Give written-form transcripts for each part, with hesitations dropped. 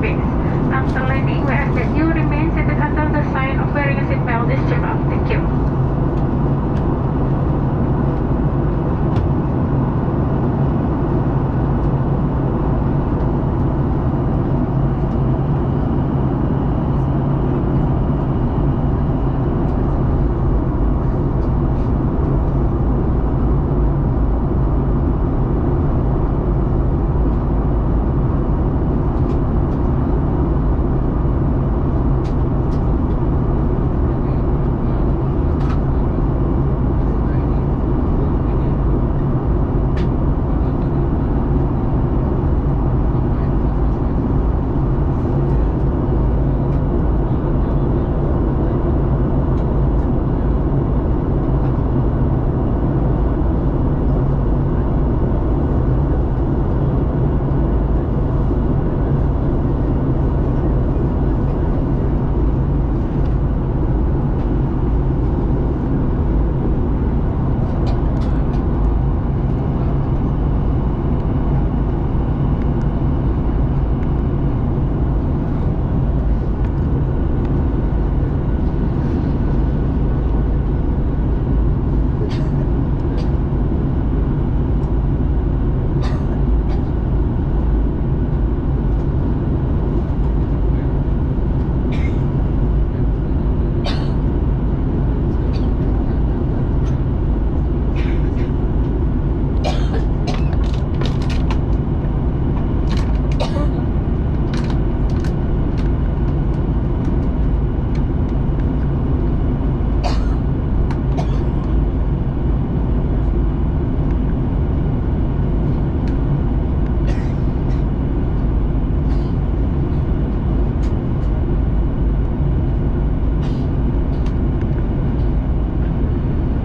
airspace. After landing, we ask that you remain seated until the sign of wearing a seatbelt is turned off. Thank you.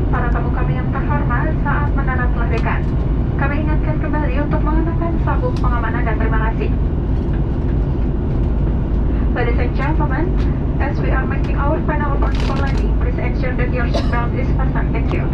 Para tamu kami yang terhormat, saat mendarat silahkan. Kami ingatkan kembali untuk mengenakan sabuk pengamanan dan terima kasih. Ladies and gentlemen, as we are making our final approach for landing, please ensure that your seatbelt is fastened. Thank you.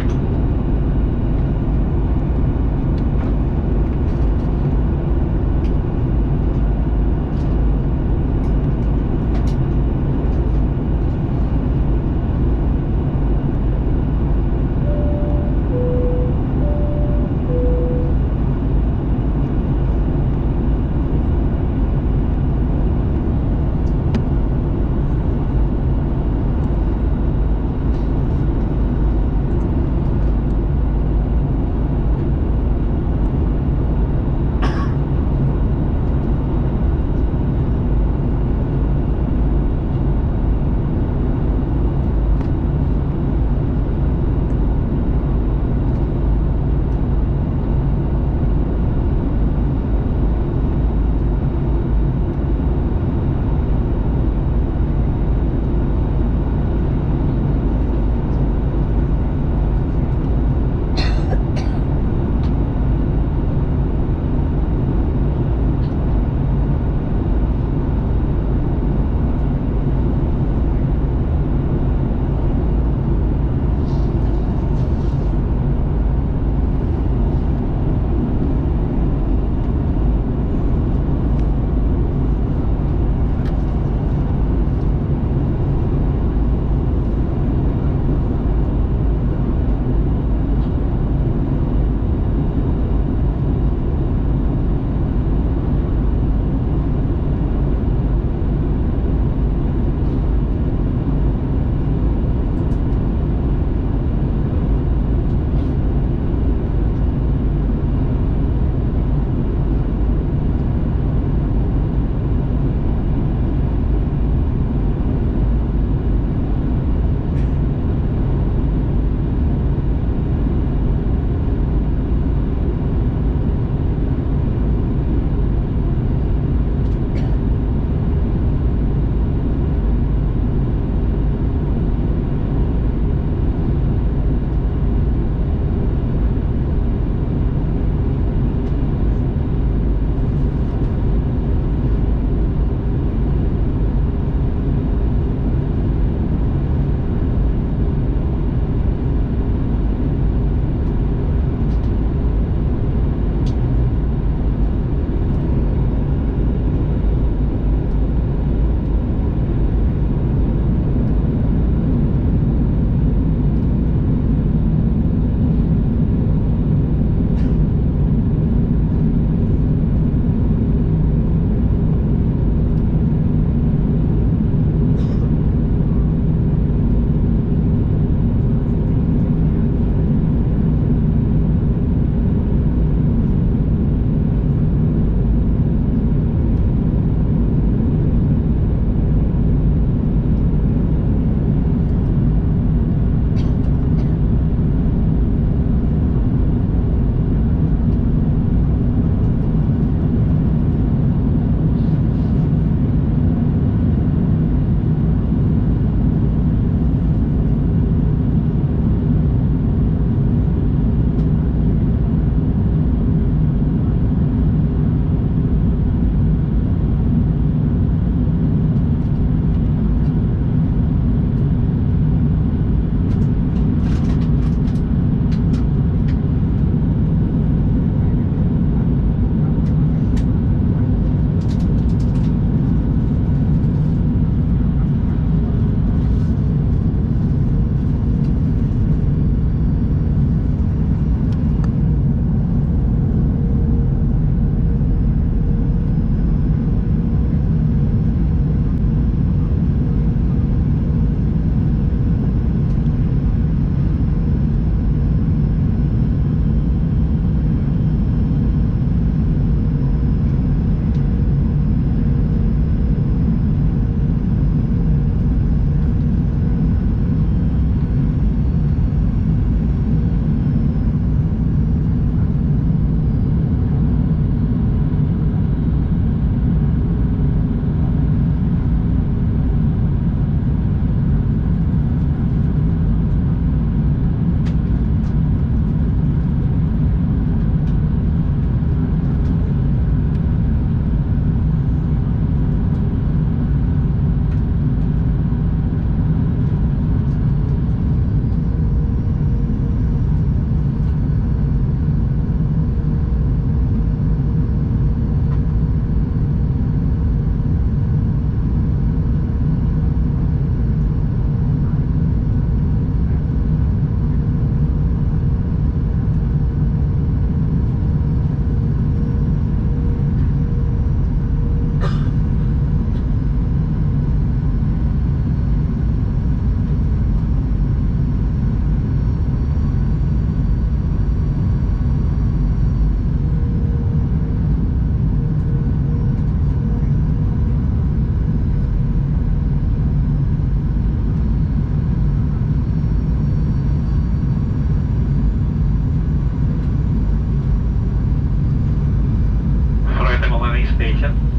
Taipei Station.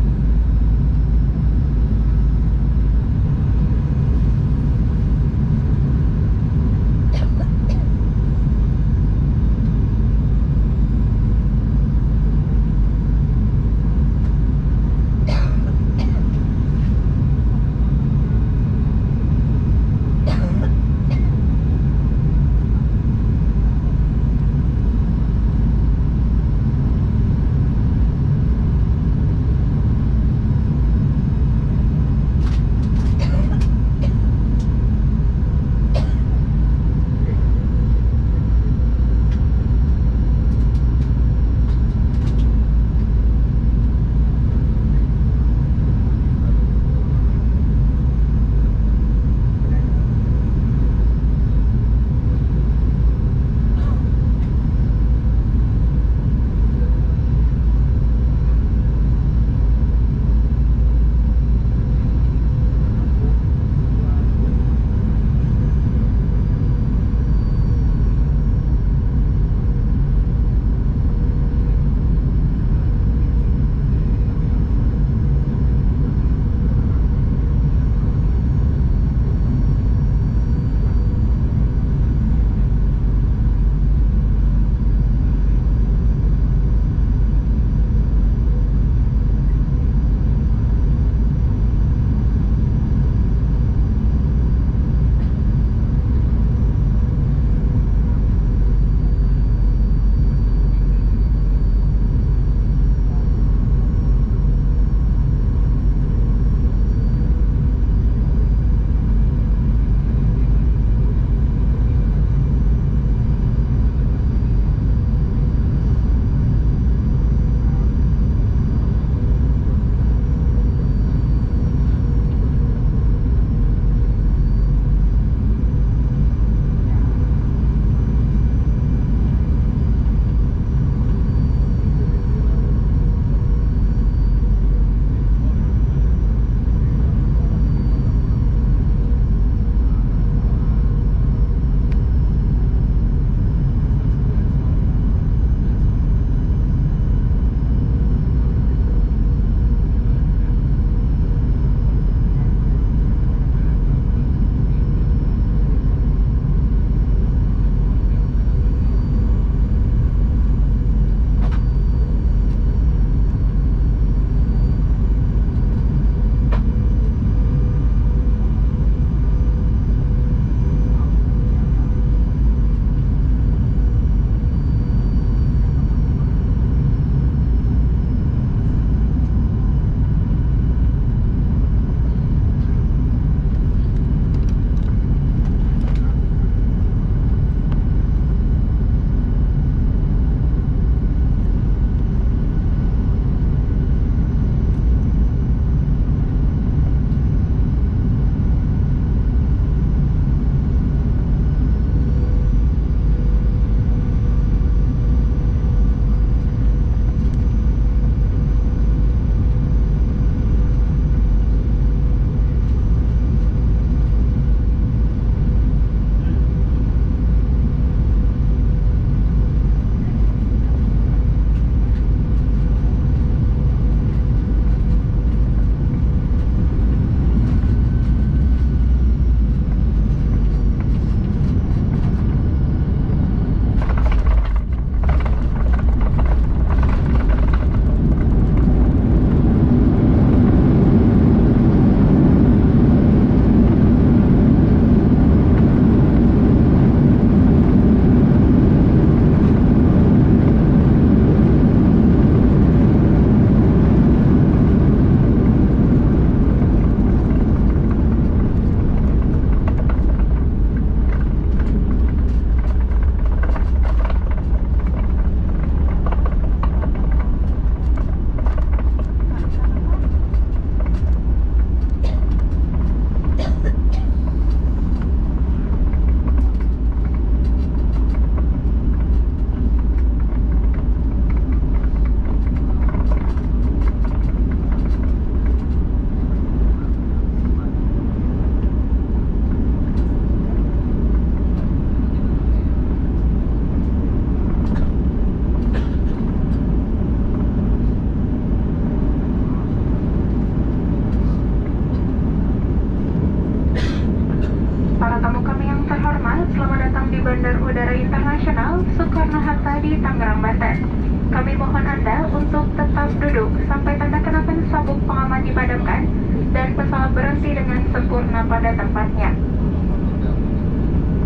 terbang di Bandar Udara Internasional Soekarno-Hatta di Tangerang, Banten. Kami mohon Anda untuk tetap duduk sampai tanda kenakan sabuk pengaman dipadamkan dan pesawat berhenti dengan sempurna pada tempatnya.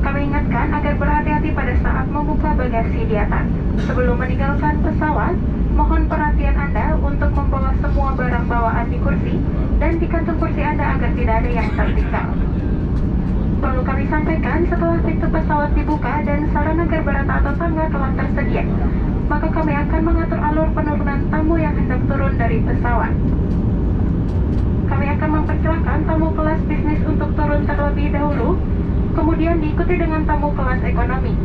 Kami ingatkan agar berhati-hati pada saat membuka bagasi di atas. Sebelum meninggalkan pesawat, mohon perhatian Anda untuk membawa semua barang bawaan di kursi dan di kantung kursi Anda agar tidak ada yang tertinggal. Perlu kami sampaikan, setelah pintu pesawat dibuka dan sarana gerbarata atau tangga telah tersedia, maka kami akan mengatur alur penurunan tamu yang hendak turun dari pesawat. Kami akan mempersilahkan tamu kelas bisnis untuk turun terlebih dahulu, kemudian diikuti dengan tamu kelas ekonomi.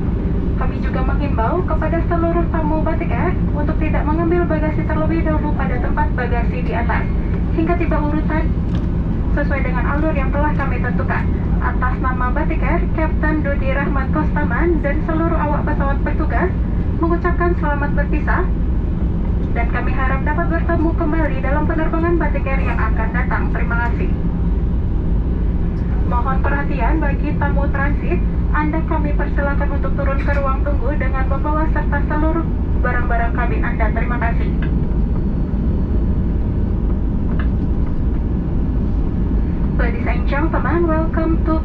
Kami juga menghimbau kepada seluruh tamu Batik Air untuk tidak mengambil bagasi terlebih dahulu pada tempat bagasi di atas, hingga tiba urutan sesuai dengan alur yang telah kami tentukan. Atas nama Batik Air, Kapten Dodi Rahmat Kostaman dan seluruh awak pesawat bertugas mengucapkan selamat berpisah, dan kami harap dapat bertemu kembali dalam penerbangan Batik Air yang akan datang. Terima kasih. Mohon perhatian bagi tamu transit, Anda kami persilakan untuk turun ke ruang tunggu dengan membawa serta seluruh barang-barang kabin Anda. Terima kasih. Ladies and gentlemen, welcome to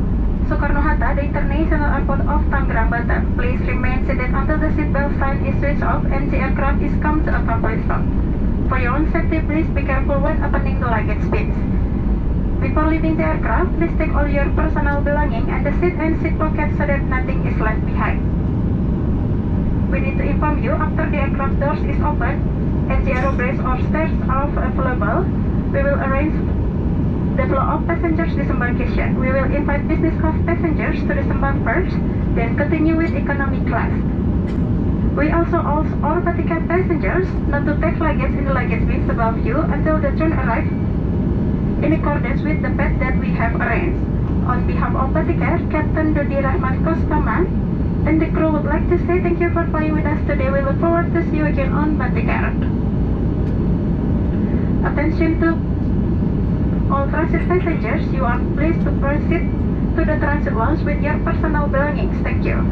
Soekarno-Hatta, the International Airport of Tangerang, Banten. Please remain seated until the seatbelt sign is switched off and the aircraft is come to a complete stop. For your own safety, please be careful when opening the luggage bins. Before leaving the aircraft, please take all your personal belongings and the seat and seat pockets so that nothing is left behind. We need to inform you, after the aircraft doors is open and the aerobrace or stairs are available, we will arrange the flow of passengers disembarkation. We will invite business class passengers to disembark first, then continue with economy class. We also ask all Batik Air passengers not to take luggage in the luggage bins above you until the train arrives, in accordance with the path that we have arranged. On behalf of Batik Air, Captain Dodi Rahmat Kostaman and the crew would like to say thank you for flying with us today. We look forward to see you again on Batik Air. Attention to all transit passengers, you are pleased to proceed to the transit lounge with your personal belongings. Thank you.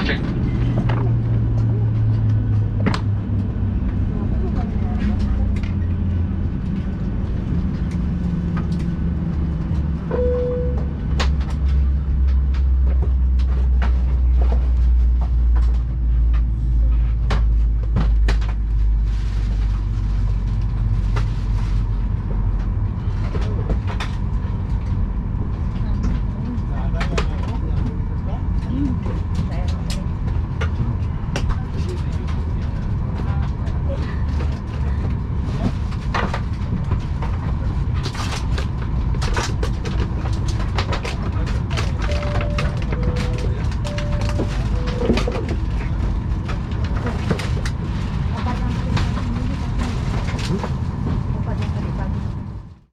check.